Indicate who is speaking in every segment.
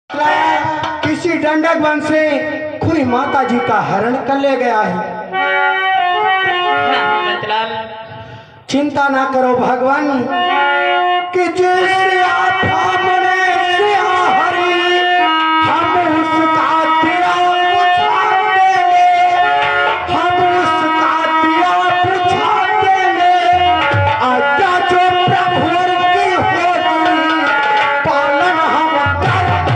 Speaker 1: किसी डंडक वन से कोई माता जी का हरण कर ले गया है। चिंता ना करो भगवान कि जिस आप हमने से हरी हम उसका दिया बुझा देंगे, हम उसका दिया बुझा देंगे। आज्ञा जो प्रभु की होगी पालन हम करते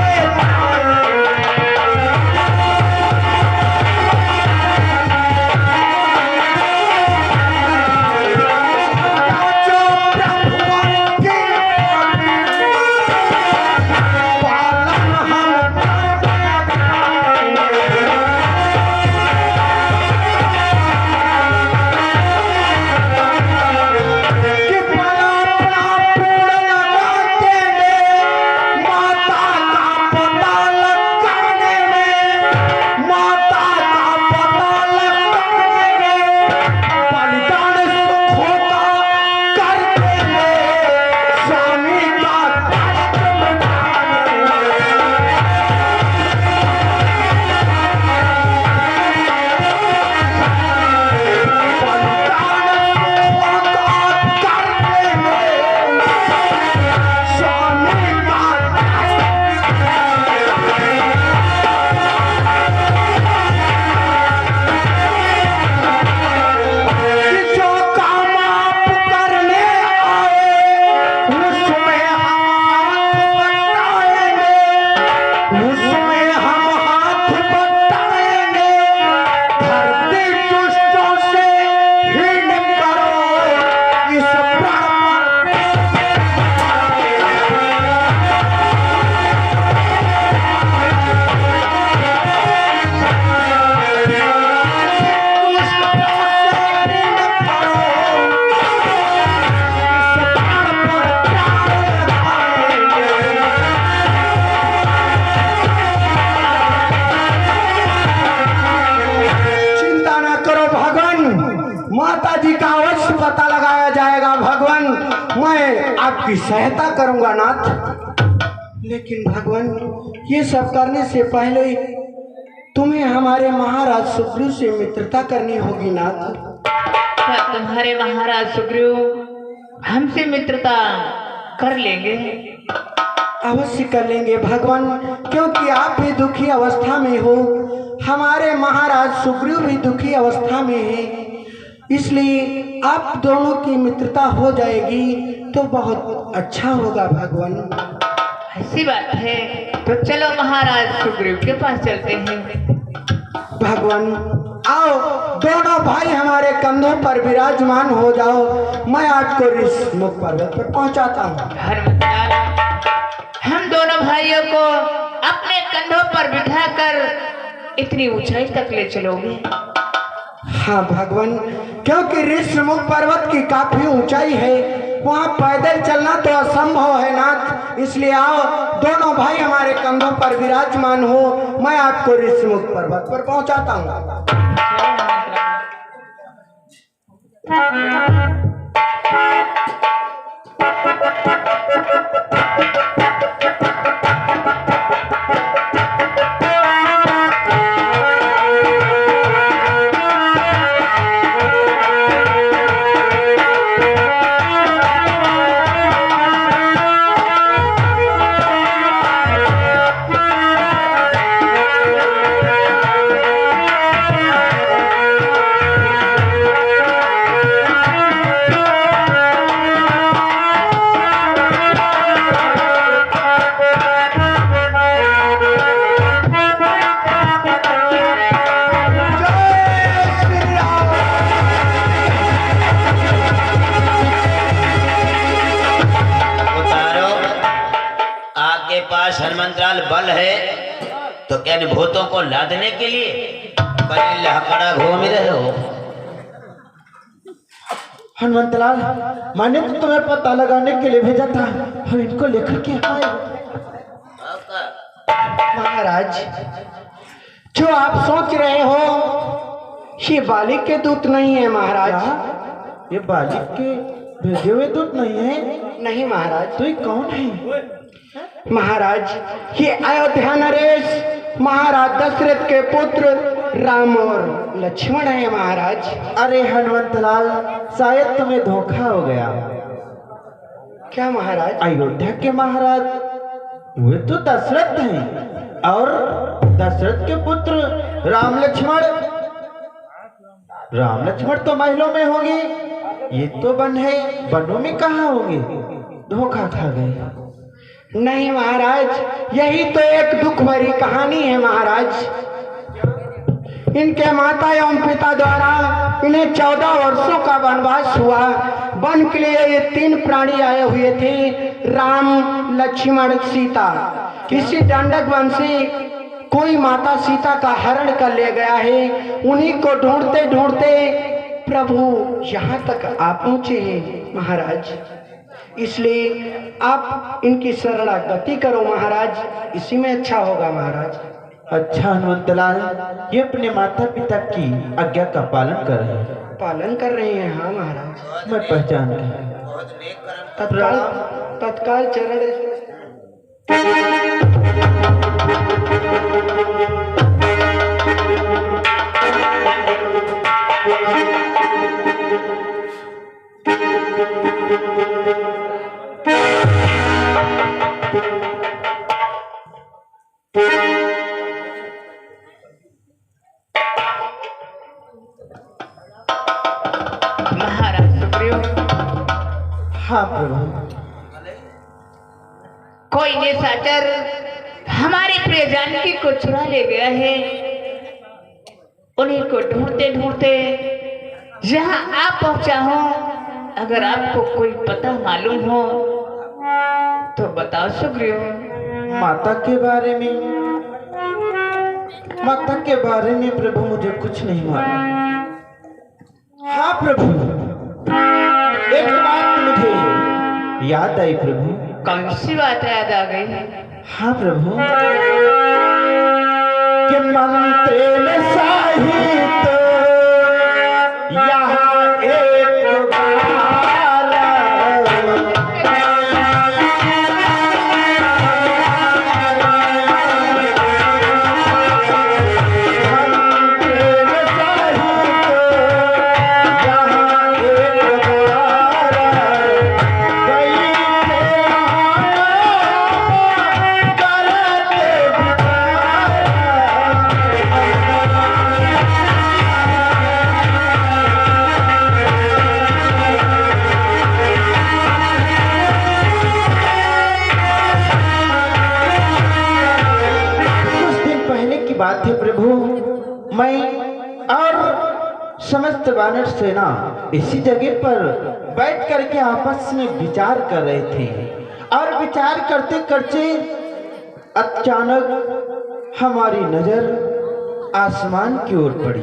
Speaker 1: पता लगाया जाएगा भगवान। मैं आपकी सहायता करूंगा नाथ। लेकिन भगवान ये सब करने से पहले तुम्हें हमारे महाराज सुग्रीव से मित्रता करनी होगी नाथ।
Speaker 2: क्या तुम्हारे महाराज सुग्रीव हमसे मित्रता कर लेंगे?
Speaker 1: अवश्य कर लेंगे भगवान, क्योंकि आप भी दुखी अवस्था में हो, हमारे महाराज सुग्रीव भी दुखी अवस्था में है। इसलिए आप दोनों की मित्रता हो जाएगी तो बहुत अच्छा होगा भगवान।
Speaker 2: ऐसी बात है तो चलो महाराज सुग्रीव के पास चलते हैं।
Speaker 1: भगवान आओ, दोनों भाई हमारे कंधों पर विराजमान हो जाओ, मैं आपको ऋषमुख पर्वत पर पहुंचाता हूँ।
Speaker 2: हम दोनों भाइयों को अपने कंधों पर बिठाकर इतनी ऊंचाई तक ले चलोगे?
Speaker 1: हाँ भगवान, क्योंकि ऋषमुख पर्वत की काफी ऊंचाई है, वहाँ पैदल चलना तो असंभव है नाथ। इसलिए आओ, दोनों भाई हमारे कंधों पर विराजमान हो, मैं आपको ऋषमुख पर्वत पर पहुंचाता हूँ।
Speaker 3: हनुमंतलाल बल है तो क्या भूतों को लादने के लिए लहकड़ा घूम रहे हो?
Speaker 1: हनुमंतलाल, मैंने तो तुम्हें पता लगाने के लिए भेजा था, हम इनको लेकर के आए। महाराज, जो आप सोच रहे हो ये बालिक के दूत नहीं है महाराज।
Speaker 4: ये बालिक के भेजे हुए दूत नहीं है?
Speaker 1: नहीं महाराज।
Speaker 4: तो ये कौन है?
Speaker 1: महाराज ये अयोध्या नरेश महाराज दशरथ के पुत्र राम और लक्ष्मण है महाराज।
Speaker 4: अरे हनुमंतलाल, शायद तुम्हें धोखा हो गया।
Speaker 1: क्या महाराज?
Speaker 4: अयोध्या के महाराज वे तो दशरथ हैं और दशरथ के पुत्र राम लक्ष्मण तो महलों में होंगे, ये तो वन है, वनों में कहाँ होंगे? धोखा खा गए।
Speaker 1: नहीं महाराज, यही तो एक दुख भरी कहानी है महाराज। इनके माता एवं पिता द्वारा इन्हें 14 वर्षों का वनवास हुआ। वन के लिए ये 3 प्राणी आए हुए थे, राम लक्ष्मण सीता। किसी दंडक वन से कोई माता सीता का हरण कर ले गया है। उन्हीं को ढूंढते ढूंढते प्रभु यहाँ तक आ पहुंचे हैं महाराज। इसलिए आप इनकी शरणागति करो महाराज, इसी में अच्छा होगा महाराज।
Speaker 4: अच्छा हनुमंतलाल, ये अपने माता पिता की आज्ञा का पालन कर रहे हैं।
Speaker 1: पालन कर रहे हैं? हाँ महाराज,
Speaker 4: मैं पहचान गया।
Speaker 1: तत्काल चरण
Speaker 2: महाराज सुग्रीव,
Speaker 4: हाँ प्रभु।
Speaker 2: कोई निशाचर हमारी प्रिय जानकी को चुरा ले गया है। उन्हीं को ढूंढते ढूंढते जहां आप पहुंचा हो, अगर आपको कोई पता मालूम हो तो बताओ सुग्रीव।
Speaker 4: माता के बारे में प्रभु मुझे कुछ नहीं मालूम। हाँ प्रभु, एक बात मुझे याद आई प्रभु।
Speaker 2: कौन सी बात याद आ गई?
Speaker 4: हाँ प्रभु, कि मंत्र साहित यहाँ एक बात है प्रभु। मैं और समस्त वानर सेना इसी जगह पर बैठ करके आपस में विचार कर रहे थे और विचार करते करते अचानक हमारी नजर आसमान की ओर पड़ी,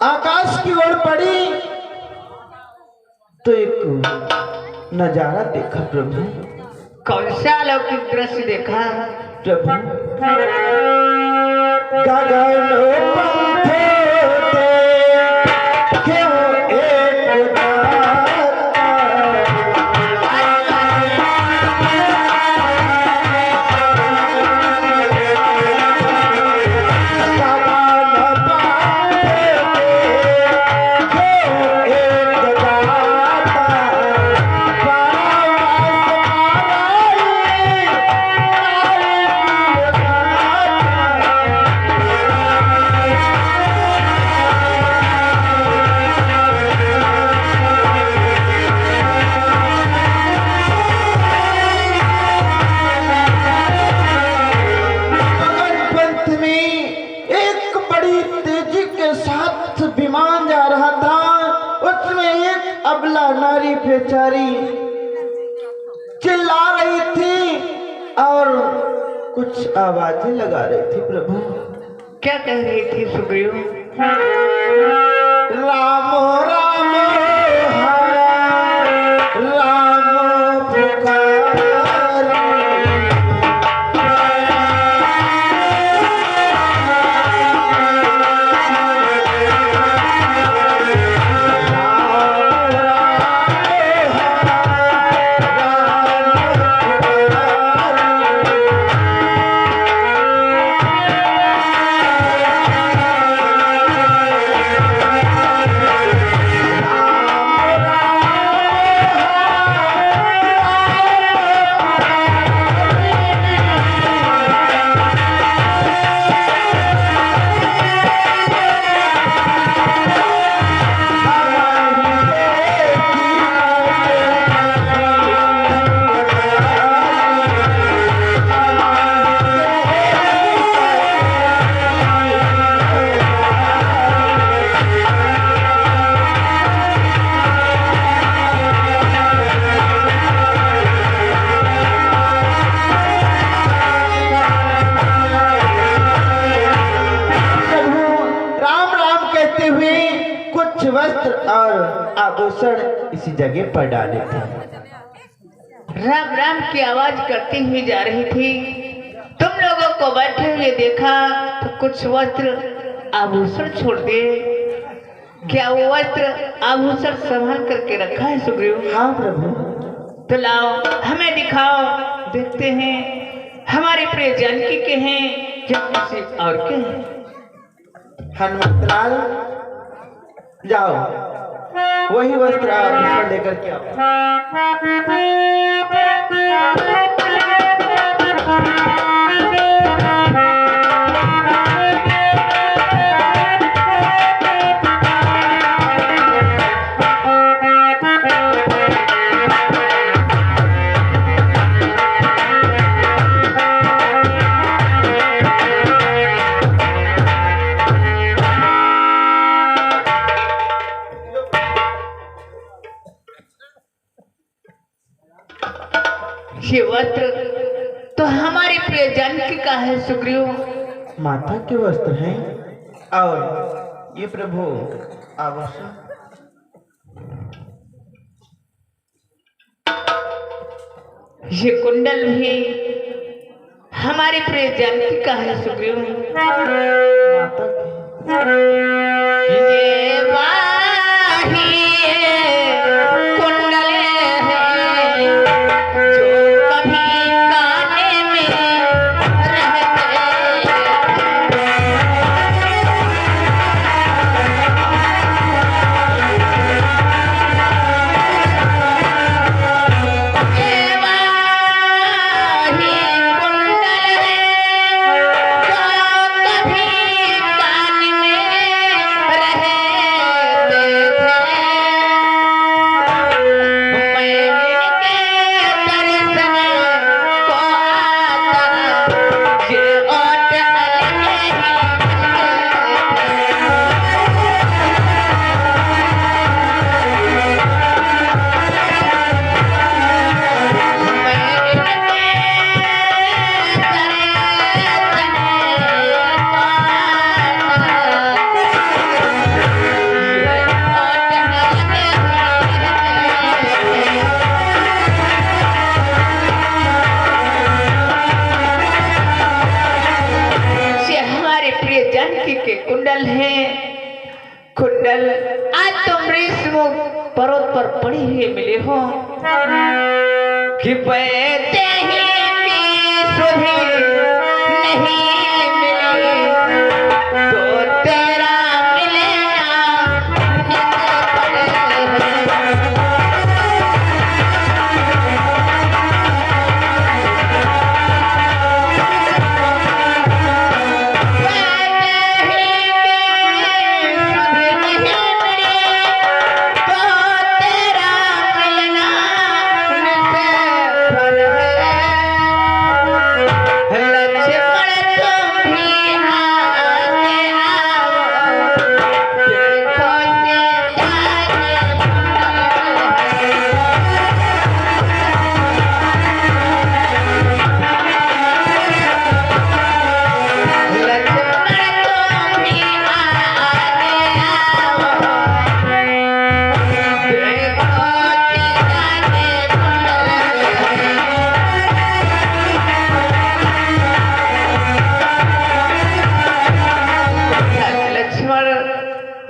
Speaker 4: आकाश की ओर पड़ी तो एक नजारा देखा प्रभु।
Speaker 2: कौन सा अलौकिक दृश्य देखा
Speaker 4: प्रभु? गगन पंथे क्यों एक नारी बेचारी चिल्ला रही थी और कुछ आवाजें लगा रही थी प्रभु।
Speaker 2: क्या कह रही थी सुग्रीव?
Speaker 4: राम राम राम पुकार और आभूषण इसी जगह पर डाले थे।
Speaker 2: राम राम की आवाज करती हुई जा रही थी। तुम लोगों को बैठे हुए देखा तो कुछ वस्त्र आभूषण छोड़ दिए। क्या वो वस्त्र आभूषण संभाल करके रखा है सुग्रीव?
Speaker 4: हाँ प्रभु।
Speaker 2: तो लाओ हमें दिखाओ, देखते हैं हमारे प्रिय जानकी के हैं या किसी और के हैं।
Speaker 4: हनुमंतलाल जाओ वही वस्त्र आभूषण लेकर के आओ।
Speaker 2: ये वस्त्र तो हमारी प्रिय जानकी का है सुग्रीव।
Speaker 4: माता के वस्त्र हैं और ये प्रभु आभूषण।
Speaker 2: ये कुंडल भी हमारी प्रिय जानकी का है सुग्रीव।
Speaker 4: माता की
Speaker 2: ये वाही कुंडल है जो कभी काने में रहते। ये वाही कुंडल है जो कभी कान में रहते थे। मैं इनके दर्शन को आता ये ओट अलग ये हमारे प्रिय जानकी के कुंडल है। कुंडल आज तुम ऋषि पर्वत पर पड़े हुए मिले हो कि पैते ही भी सुधी नहीं मिली तो तेरा मिलेगा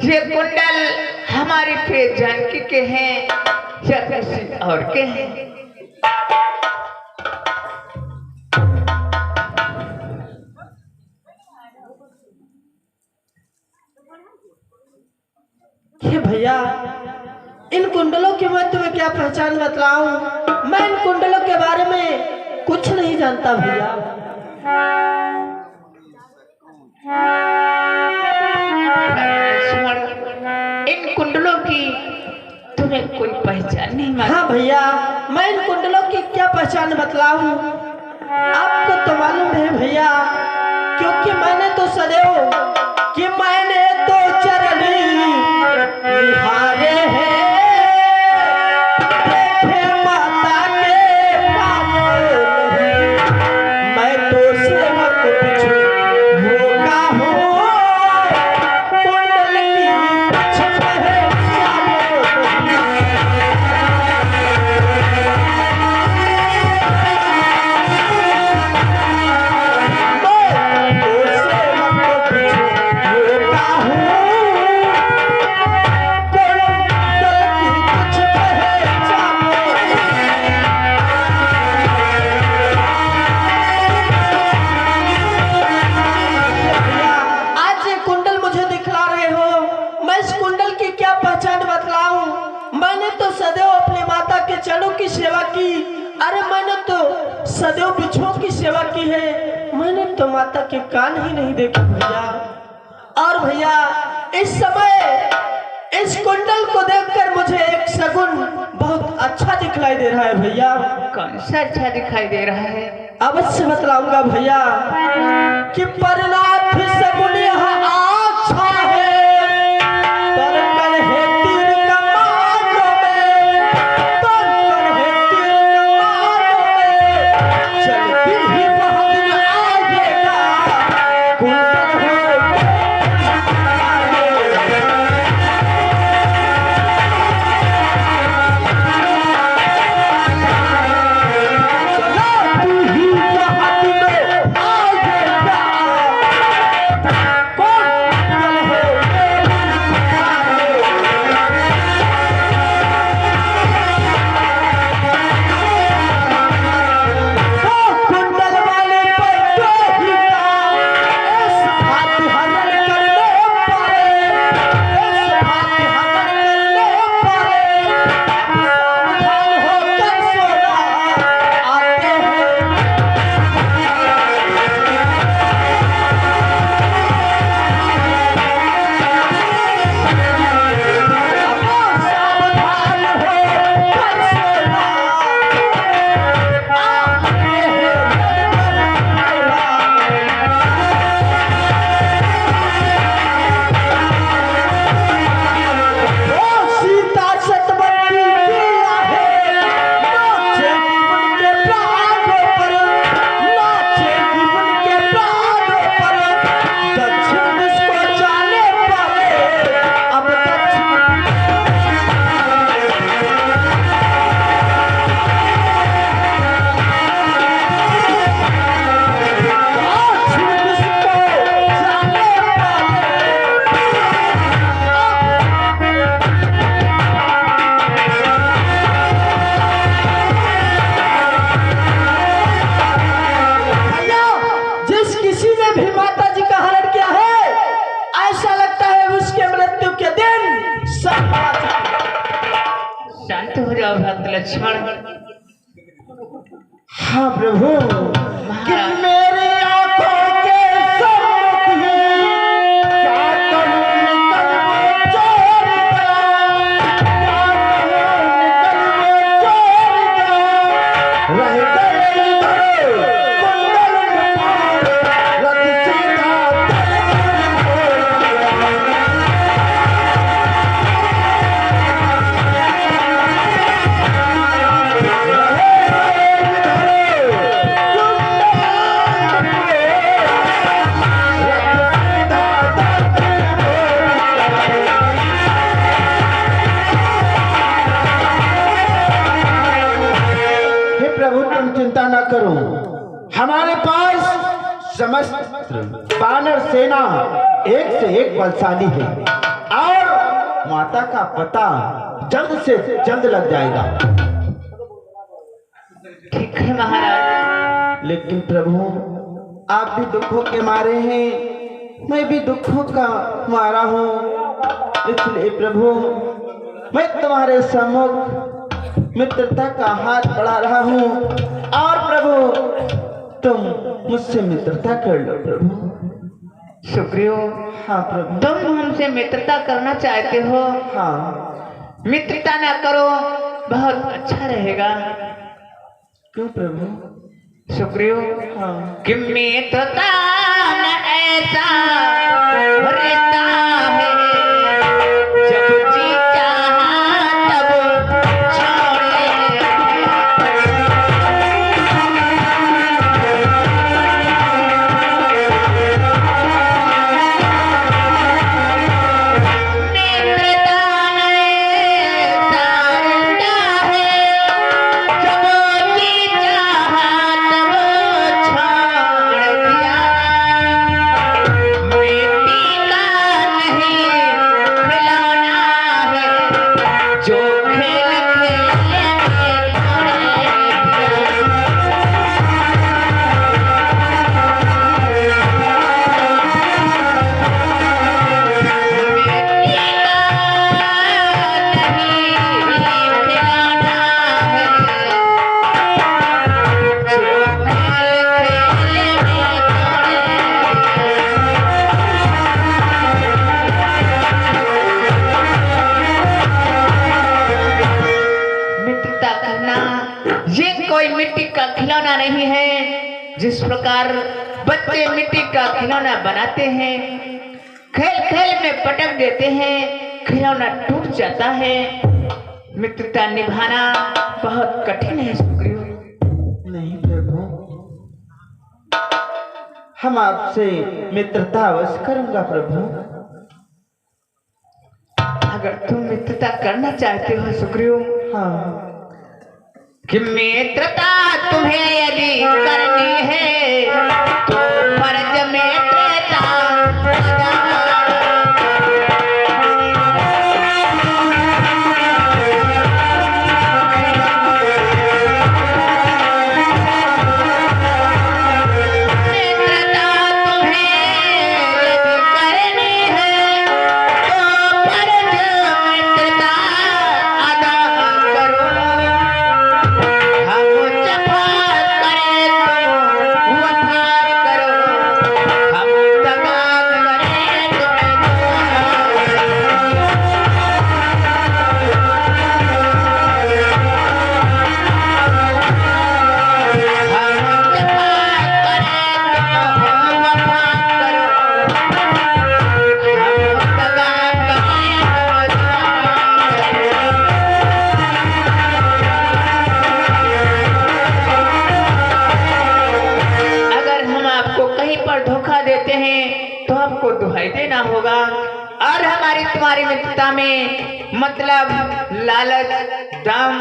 Speaker 2: ये कुंडल हमारी प्रिय जानकी के हैं या किसी और के हैं।
Speaker 1: ये भैया इन कुंडलों के मैं तुम्हें क्या पहचान बतलाऊं? मैं इन कुंडलों के बारे में कुछ नहीं जानता भैया।
Speaker 2: इन कुंडलों की तुम्हें कोई पहचान नहीं मालूम?
Speaker 1: हाँ भैया, मैं इन कुंडलों की क्या पहचान बतलाऊं? आपको तो मालूम है भैया, क्योंकि मैंने तो सदैव कि मैंने तो चरण निहारे हैं, देखे माता के पावन नहीं, मैं तो सेवक बिछु होगा हूँ, कुंडल की कुछ पहचान
Speaker 5: सदैव बिच्छुओं की सेवा की है, मैंने तो माता के कान ही नहीं देखे भैया। और भैया इस समय इस कुंडल को देखकर मुझे एक शगुन बहुत अच्छा दिखलाई दे रहा है भैया।
Speaker 2: कौन सा अच्छा दिखाई दे रहा है?
Speaker 5: अवश्य बतलाऊंगा भैया कि परनाथ शगुन यह अच्छा है, पर कल है तीर कमानों में, पर कल है तीर कमानों में, चलती ही बहुत में आएगा कुंडल है।
Speaker 2: शांत हो जाओ भक्त लक्ष्मण।
Speaker 4: हाँ प्रभु, कि
Speaker 2: महाराज
Speaker 4: मेरी आंखों के सम्मुख ही क्या कहूं निकल वो चोर गया, क्या कहूं निकल वो चोर गया, रह गए इधर कुंडल में पार, रथ सीधा चिंता न करो, हमारे पास समस्त वानर सेना एक से एक बलशाली है और माता का पता जल्द से जल्द लग जाएगा।
Speaker 2: ठीक है महाराज।
Speaker 4: लेकिन प्रभु, आप भी दुखों के मारे हैं, मैं भी दुखों का मारा हूँ, इसलिए प्रभु मैं तुम्हारे सम्मुख मित्रता का हाथ बढ़ा रहा हूँ और प्रभु तुम मुझसे मित्रता कर लो प्रभु।
Speaker 2: सुग्रीव,
Speaker 4: हाँ प्रभु।
Speaker 2: तुम हमसे मित्रता करना चाहते हो?
Speaker 4: हाँ।
Speaker 2: मित्रता ना करो, बहुत अच्छा रहेगा।
Speaker 4: क्यों प्रभु?
Speaker 2: सुग्रीव,
Speaker 4: हाँ।
Speaker 2: कि मित्रता न ऐसा रहता है, जब जी चाहा तब छोड़े। मित्रता न ऐसा रहता है, जब जी चाहा तब छोड़ दिया। नहीं है। जिस प्रकार बच्चे मिट्टी का खिलौना बनाते हैं, खेल खेल में पटक देते हैं, खिलौना टूट जाता है। मित्रता निभाना बहुत कठिन है सुग्रीव।
Speaker 4: नहीं प्रभु, हम आपसे मित्रता अवश्य करूंगा प्रभु।
Speaker 2: अगर तुम मित्रता करना चाहते हो सुग्रीव,
Speaker 4: हाँ,
Speaker 2: कि मित्रता तुम्हें यदि करनी है तो फर्ज मित्रता दुहाई देना होगा। और हमारी तुम्हारी मित्रता में मतलब लालच, दाम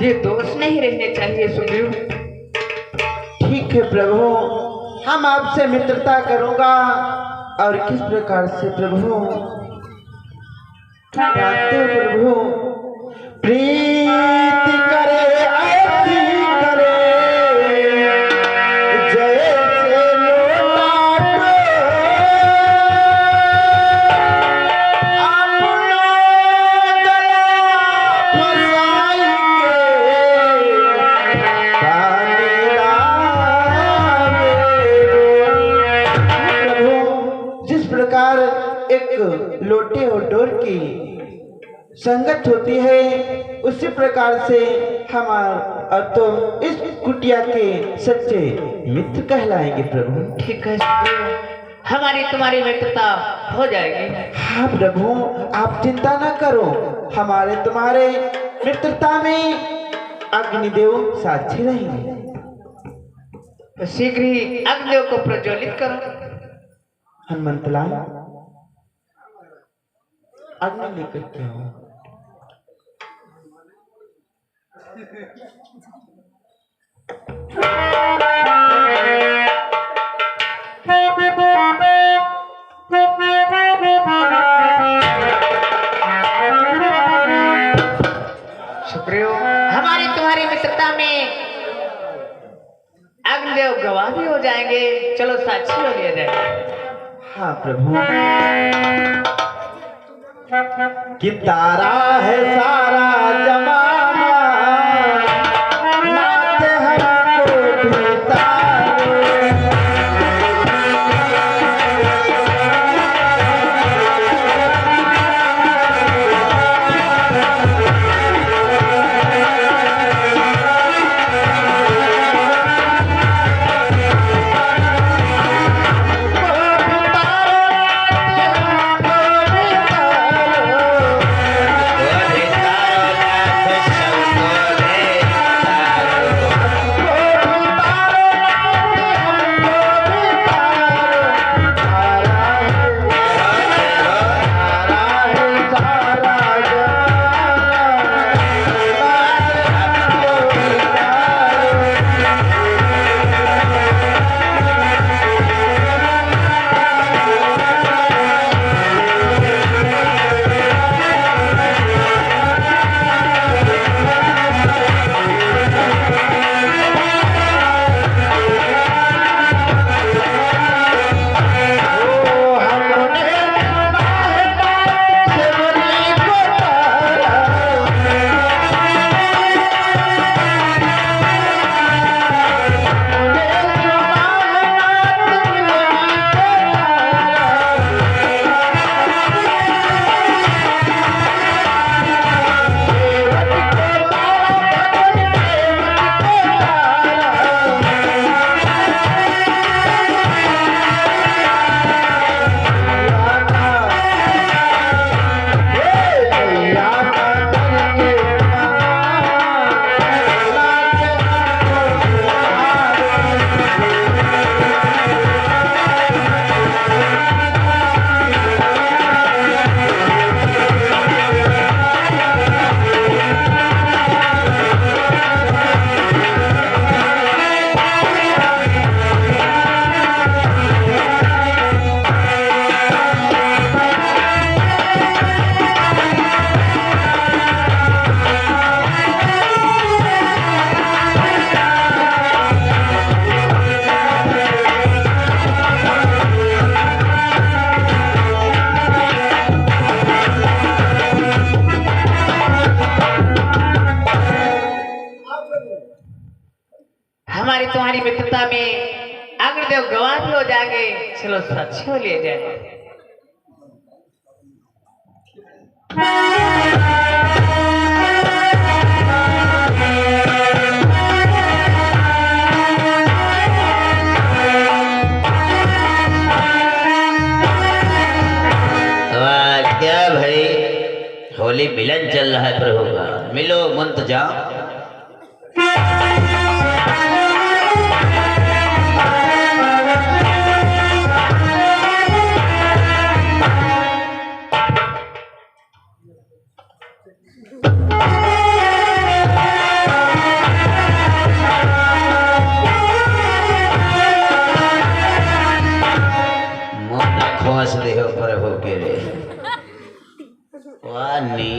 Speaker 2: ये दोष नहीं रहने चाहिए सुग्रीव।
Speaker 4: ठीक है प्रभु, हम आपसे मित्रता करूंगा। और किस प्रकार से प्रभु? जानते हो प्रभु, प्रीति करे ऐसी करे जैसे लोटा अपना गला फसाई के पानी लावे। प्रभु, जिस प्रकार एक लोटे और डोर की संगत होती है, उसी प्रकार से हमारा तो इस कुटिया के सच्चे मित्र कहलाएंगे प्रभु।
Speaker 2: ठीक है सुग्रीव, हमारी तुम्हारी मित्रता हो जाएगी।
Speaker 4: हाँ प्रभु, आप चिंता न करो, हमारे तुम्हारे मित्रता में अग्निदेव साक्षी रहेंगे।
Speaker 2: तो शीघ्र ही अग्निदेव को प्रज्वलित करो।
Speaker 4: हनुमंतलाल, अग्नि लेकर के आओ।
Speaker 2: सुग्रीव, हमारी तुम्हारी मित्रता में अग्निदेव गवाह भी हो जाएंगे। चलो साक्षी हो लिया जाए।
Speaker 4: हाँ प्रभु, कि तारा है सारा जमाना, नाच हमको भी तारो।
Speaker 3: वो भी तारो नाथ
Speaker 2: हो जाएंगे, चलो साक्षी हो ले जाए।
Speaker 3: क्या भाई, होली मिलन चल रहा है प्रभु का, मिलो मंत जाओ। खोस दे हो प्रभु के वानी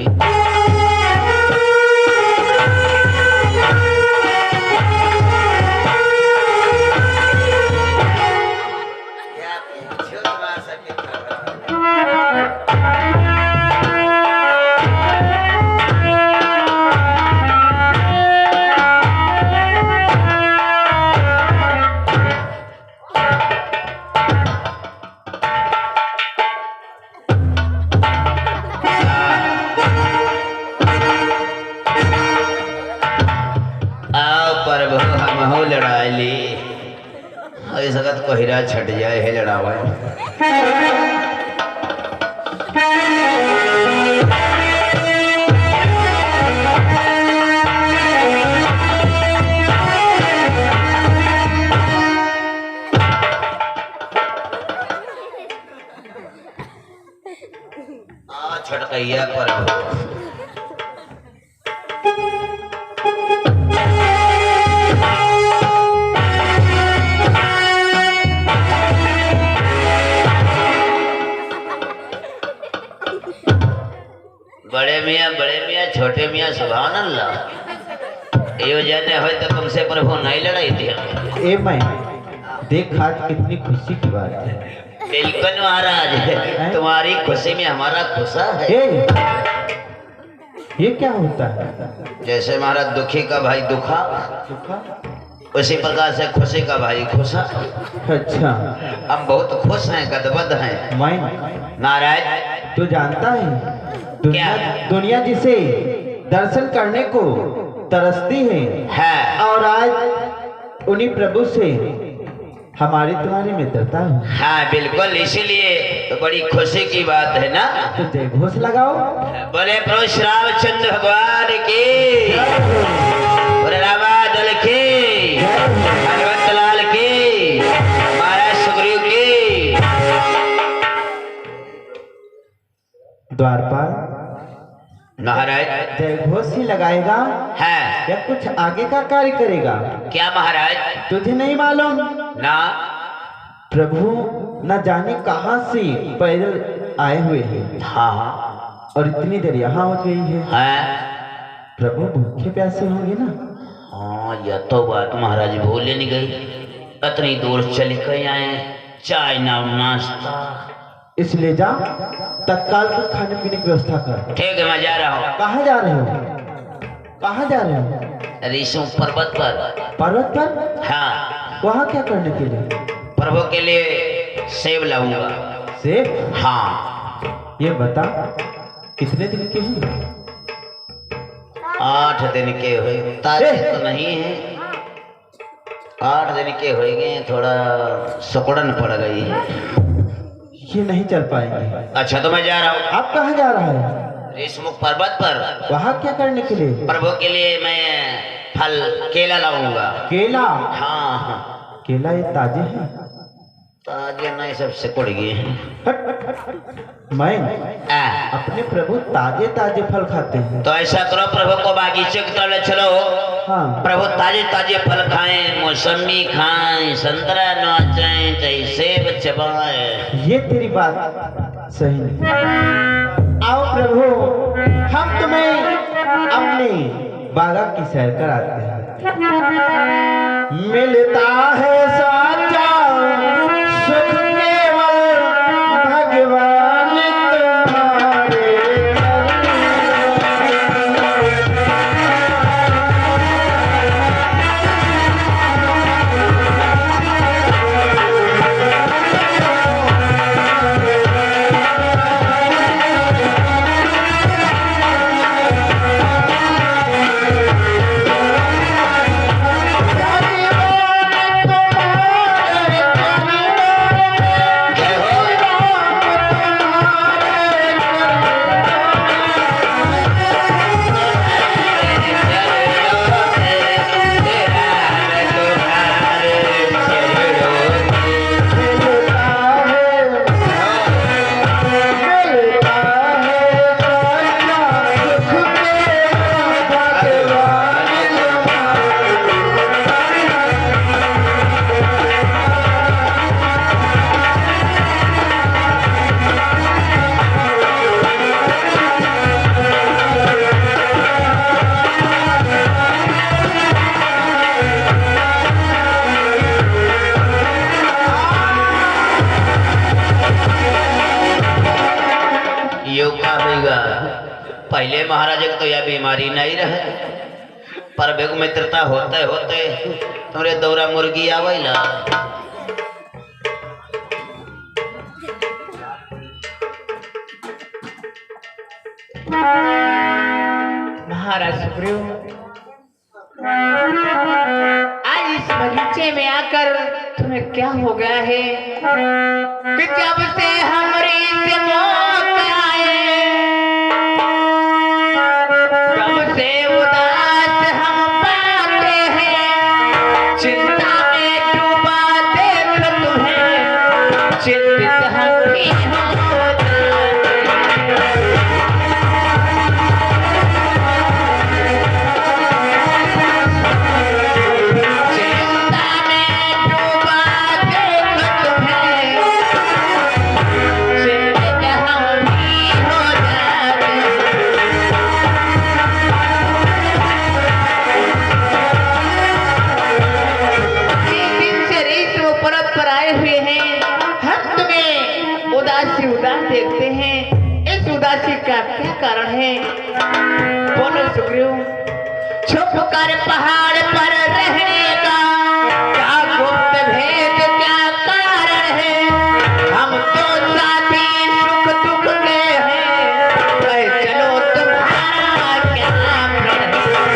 Speaker 3: लड़ाई ली सकत को हीरा छट जाए है लड़ावा। छटकैया पर बड़े मियाँ छोटे मियाँ सुभान अल्लाह यो जाने हो तो तुमसे प्रभु नहीं लड़ाई थी।
Speaker 4: ए मैं देख आज कितनी खुशी की बात है।
Speaker 3: बिल्कुल महाराज, तुम्हारी खुशी में हमारा खुशा है।
Speaker 4: ये क्या होता है?
Speaker 3: जैसे महाराज दुखी का भाई दुखा, उसी प्रकार से खुशी का भाई खुशा।
Speaker 4: अच्छा,
Speaker 3: हम बहुत खुश हैं, गदगद हैं।
Speaker 4: मैं
Speaker 3: नारायण
Speaker 4: तू जानता है दुनिया जिसे दर्शन करने को तरसती है और आज उन्हीं प्रभु से हमारी तुम्हारी मित्रता है।
Speaker 3: हाँ बिल्कुल, इसीलिए तो बड़ी खुशी की बात है ना।
Speaker 4: तो जय घोष लगाओ।
Speaker 3: बोले प्रभु श्री रामचंद्र भगवान की, बोले रामा दल की, भगवत लाल की, महाराज सुग्रीव की।
Speaker 4: द्वारपाल
Speaker 3: महाराज
Speaker 4: जय घोष ही लगाएगा
Speaker 3: है
Speaker 4: या कुछ आगे का कार्य करेगा?
Speaker 3: क्या महाराज?
Speaker 4: तुझे नहीं मालूम
Speaker 3: ना?
Speaker 4: प्रभु न जाने कहां से पैदल आए हुए हैं।
Speaker 3: हाँ हाँ,
Speaker 4: और इतनी देर यहाँ हो गई है। प्रभु भूखे प्यासे होंगे ना?
Speaker 3: हाँ, यह तो बात महाराज भूल नहीं गई। इतनी दूर चल कर आए, चाय ना नाश्ता,
Speaker 4: इसलिए जा तत्काल कुछ खाने पीने की व्यवस्था कर।
Speaker 3: ठीक है, मैं जा रहा हूँ।
Speaker 4: कहाँ जा रहे हो? कहाँ जा रहे हो?
Speaker 3: ऋषि पर्वत पर।
Speaker 4: पर्वत पर?
Speaker 3: हाँ।
Speaker 4: वहाँ क्या करने के लिए?
Speaker 3: प्रभु के लिए सेब लाऊंगा।
Speaker 4: सेब?
Speaker 3: हाँ।
Speaker 4: ये बता कितने दिन के हैं?
Speaker 3: 8 दिन के हुए, ताजे तो नहीं है। 8 दिन के हो गए, थोड़ा सुकड़न पड़ गई है।
Speaker 4: ये नहीं चल पाएंगे।
Speaker 3: अच्छा, तो मैं जा रहा हूँ।
Speaker 4: आप कहाँ जा रहा है?
Speaker 3: ऋषमुख पर्वत पर।
Speaker 4: वहाँ क्या करने के लिए?
Speaker 3: प्रभु के लिए मैं फल केला लाऊंगा।
Speaker 4: केला?
Speaker 3: हाँ हाँ।
Speaker 4: केला ये ताजे हैं?
Speaker 3: ताजे नहीं, सब सिकुड़ गए हैं।
Speaker 4: मैं अपने प्रभु ताजे ताजे फल खाते हैं।
Speaker 3: तो ऐसा करो, प्रभु को बागीचे की तरफ ले चलो। हाँ। प्रभु ताजे ताजे फल खाएं, मौसमी खाएं, संतरा नोचें, चाहे सेब चबाएं।
Speaker 4: ये तेरी बात सही नहीं। आओ प्रभु, हम तुम्हें अपने बागा की सैर कराते हैं। मिलता है साचा सुख केवल भगवान तुम्हारे।
Speaker 3: पहले महाराज को तो यह बीमारी नहीं रहे, पर बेग मित्रता होते होते तुम्हारे दौरा मुर्गी आवेला।
Speaker 2: महाराज सुग्रीव, आज इस बगीचे में आकर तुम्हें क्या हो गया है कि जब से हमारी से मौत आए, तब से उदास हम पाते हैं, चिंता में डूबा देख तुम्हें, चिंतित हम भी हो जाते हैं। उदास देखते हैं, इस उदासी का क्या कारण है? बोलो सुग्रीव। छुप कर पहाड़ पर रहने का क्या गुप्त भेद, क्या कारण है? हम तो साथी सुख दुख के हैं, कहे चलो तुम्हारा क्या प्रण है?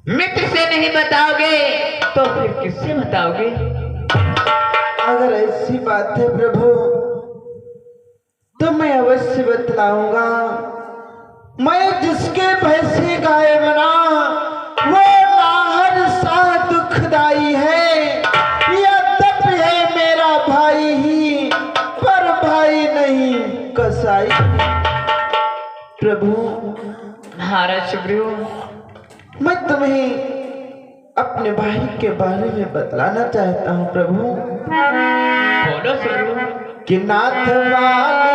Speaker 2: मित्र से नहीं बताओगे तो फिर किससे बताओगे?
Speaker 4: अगर ऐसी बात है प्रभु तो मैं अवश्य बतलाऊंगा। मैं जिसके भय से गायब ना, वो नाहर सा दुखदाई है। यद्यपि है मेरा भाई ही, पर भाई नहीं कसाई। प्रभु
Speaker 2: महाराज सुग्रीव,
Speaker 4: मैं तुम्हें अपने भाई के बारे में बतलाना चाहता हूँ प्रभु।
Speaker 2: बोलो सुग्रीव।
Speaker 4: कि नाथ वाले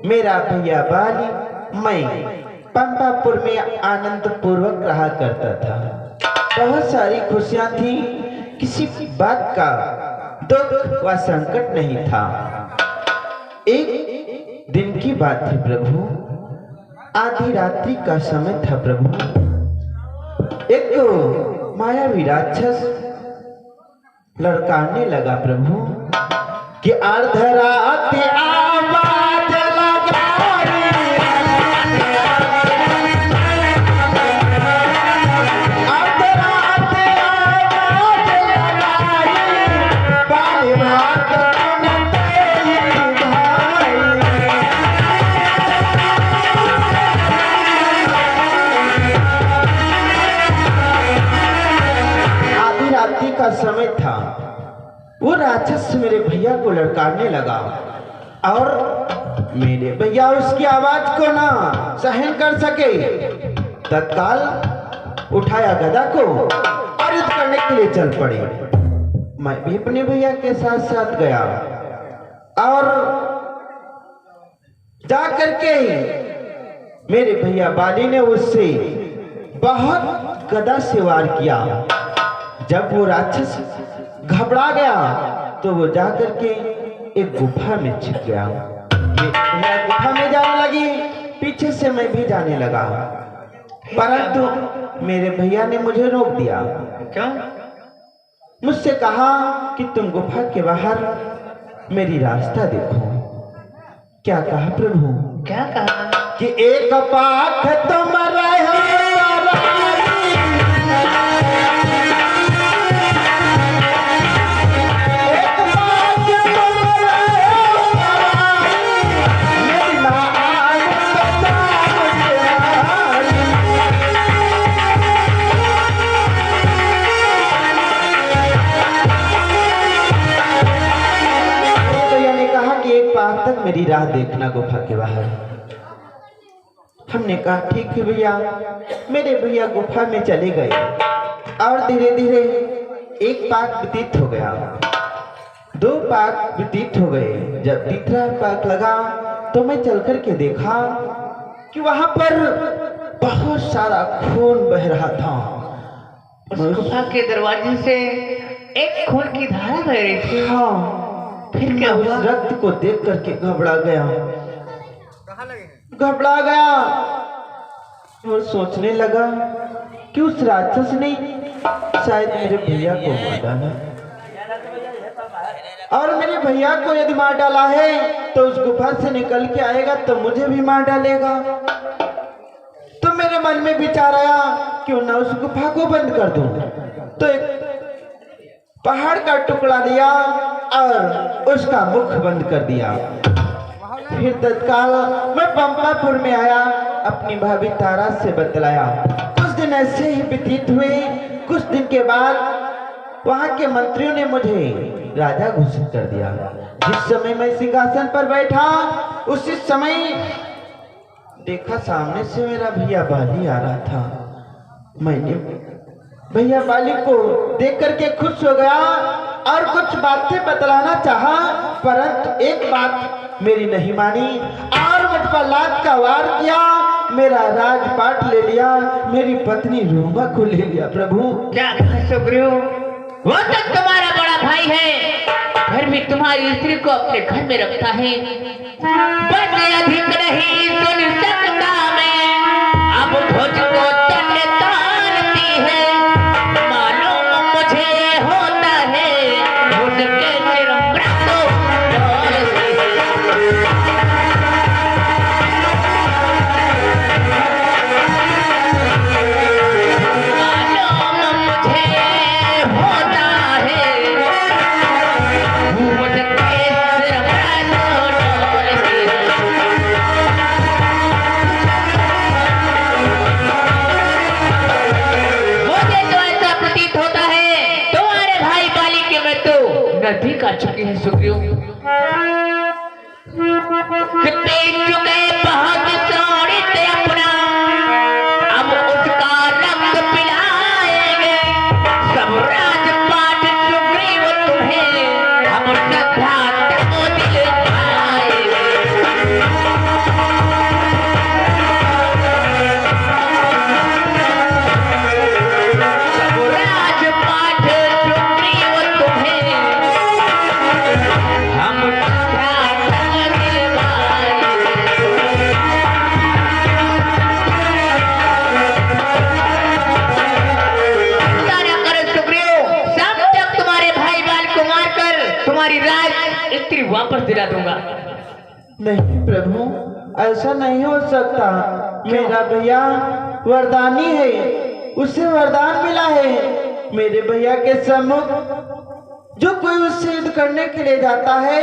Speaker 4: मेरा भैया बाली मैं पंपापुर में आनंद पूर्वक रहा करता था। बहुत सारी खुशियां थी, किसी बात का दुख व संकट नहीं था। एक दिन की बात थी प्रभु, आधी रात्रि का समय था प्रभु। एक मायावी राक्षस लड़काने लगा प्रभु कि अर्धरात आवाज लगाई, अर्धरात आवाज लगाई, बाली भात तेरी भाई। आधी रात्रि का समय था। वो राक्षस मेरे भैया को लड़काने लगा और मेरे भैया उसकी आवाज को ना सहन कर सके। तत्काल उठाया गदा को और युद्ध करने के लिए चल पड़े। मैं भी अपने भैया के साथ साथ गया और जा करके मेरे भैया बाली ने उससे बहुत गदा से वार किया। जब वो राक्षस घबरा गया तो वो जाकर के एक गुफा में छिप गया। मैं गुफा में जाने लगी, पीछे से मैं भी जाने लगा, परंतु मेरे भैया ने मुझे रोक दिया।
Speaker 2: क्यों?
Speaker 4: मुझसे कहा कि तुम गुफा के बाहर मेरी रास्ता देखो। क्या कहा प्रभु?
Speaker 2: क्या कहा?
Speaker 4: कि एक पाख तुम रहो राह देखना गुफा के बाहर। हमने कहा ठीक है भैया। मेरे भैया गुफा में चले गए और धीरे धीरे एक पाक व्यतीत हो गया, 2 पाक व्यतीत हो गए। जब तीसरा पाक लगा तो मैं चल कर के देखा कि वहां पर बहुत सारा खून बह रहा था।
Speaker 2: उस गुफा के दरवाजे से एक खून की धारा बह रही थी।
Speaker 4: हाँ,
Speaker 2: फिर क्या
Speaker 4: मैं
Speaker 2: हुआ?
Speaker 4: उस रक्त को देख करके घबरा गया और सोचने लगा कि उस राक्षस ने शायद मेरे भैया को मार डाला, और मेरे भैया को यदि मार डाला है तो उस गुफा से निकल के आएगा तो मुझे भी मार डालेगा। तो मेरे मन में विचार आया क्यों ना उस गुफा को बंद कर दूं। तो एक पहाड़ का टुकड़ा लिया और उसका मुख बंद कर दिया। फिर तत्काल मैं पंपापुर में आया, अपनी भाभी तारा से बतलाया। कुछ दिन ऐसे ही व्यतीत हुए। कुछ दिन के बाद वहां के मंत्रियों ने मुझे राजा घोषित कर दिया। जिस समय मैं सिंहासन पर बैठा उसी समय देखा सामने से मेरा भैया बाली आ रहा था। मैंने भैया बाली को देख करके खुश हो गया और कुछ बातें बतलाना चाहा, परंतु एक बात मेरी नहीं मानी और मुझ पर लात का वार किया। मेरा राजपाट ले लिया, मेरी पत्नी रूमा को ले लिया। प्रभु
Speaker 2: क्या सुग्रीव, वो तो तुम्हारा बड़ा भाई है, फिर भी तुम्हारी स्त्री को अपने घर में रखता है। बस अधिक नहीं सुन सकता मैं, अब भुज को तन तानती है। मालूम मुझे होता है उसके सिर मृत्यु ढोलती है। नदी का चुकी है सुग्रीव, चुके बहुत सोने से अपना, अब उसका रंग पिलाएंगे सब राजपाट सुग्रीव तुम्हें, हम श्रद्धा तको दिलवाएंगे। सब राजपाट सुग्रीव तुम्हें, हम श्रद्धा तको दिलवाएंगे। सारा करो सुग्रीव, शाम तक तुम्हारे भाई बाल को मारकर तुम्हारी राज स्त्री वापस दिला दूंगा।
Speaker 4: नहीं प्रभु, ऐसा नहीं हो सकता। मेरा भैया वरदानी है, उसे वरदान मिला है। मेरे भैया के सम्मुख जो कोई उससे युद्ध करने के लिए जाता है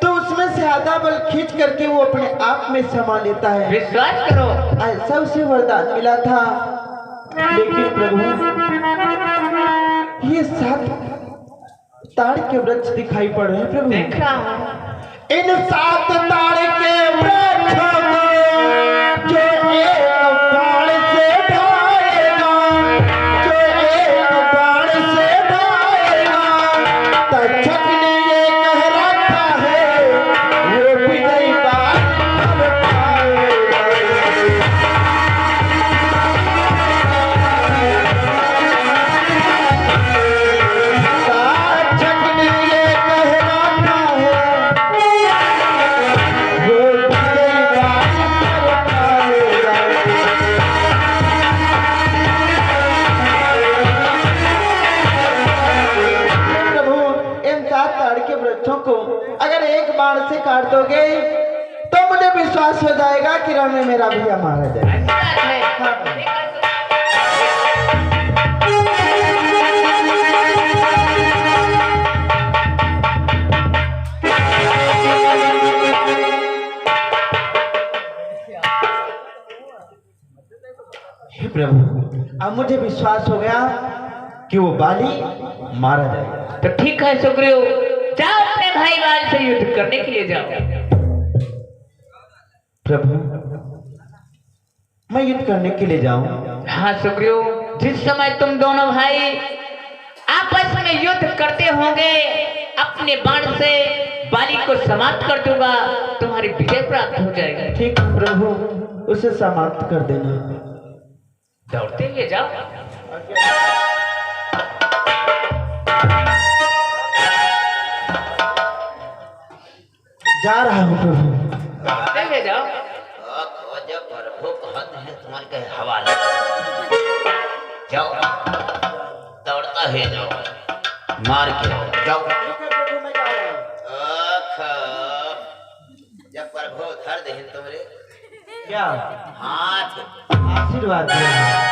Speaker 4: तो उसमें से आधा बल खींच करके वो अपने आप में समा लेता है।
Speaker 2: विश्वास करो,
Speaker 4: ऐसा उसे वरदान मिला था। लेकिन प्रभु, ये 7 ताड़ के वृक्ष दिखाई पड़ रहे हैं प्रभु।
Speaker 2: देख रहा हूं।
Speaker 4: इन 7 ताड़ के वृक्षों को जो एक बाण से ढाएगा, जो एक बाण से ढाएगा, तक्षक ने ये कह रखा है वो विजयी बाण पर पाएगा। तक्षक ने ये कह रखा है वो विजयी बाण पर पाएगा। प्रभु, इन 7 ताड़ के वृक्षों को अगर एक बाण से काट दोगे तो मुझे विश्वास हो जाएगा कि रण में मेरा भैया मारा जाए। हे प्रभु, अब मुझे विश्वास हो गया कि वो बाली मारा जाएगा।
Speaker 2: तो ठीक है सुग्रीव, जाओ अपने भाई बाल से युद्ध करने के लिए जाओ।
Speaker 4: प्रभु मैं युद्ध करने के लिए जाऊं?
Speaker 2: हाँ सुग्रीव, जिस समय तुम दोनों भाई आपस में युद्ध करते होंगे, अपने बाण से बाली को समाप्त कर दूंगा, तुम्हारी विजय प्राप्त हो जाएगी।
Speaker 4: ठीक प्रभु, उसे समाप्त कर देना।
Speaker 2: दौड़ते हुए जाओ।
Speaker 4: जा रहा हूँ प्रभु।
Speaker 2: दौड़ते हुए जाओ।
Speaker 3: जब प्रभु कहते हैं तुम्हारे कहे हवाले जाओ, दौड़ता है जाओ, मार के जाओ। जब प्रभु धर दे तुम्हारे
Speaker 4: क्या
Speaker 3: हाथ
Speaker 4: आशीर्वाद दिया।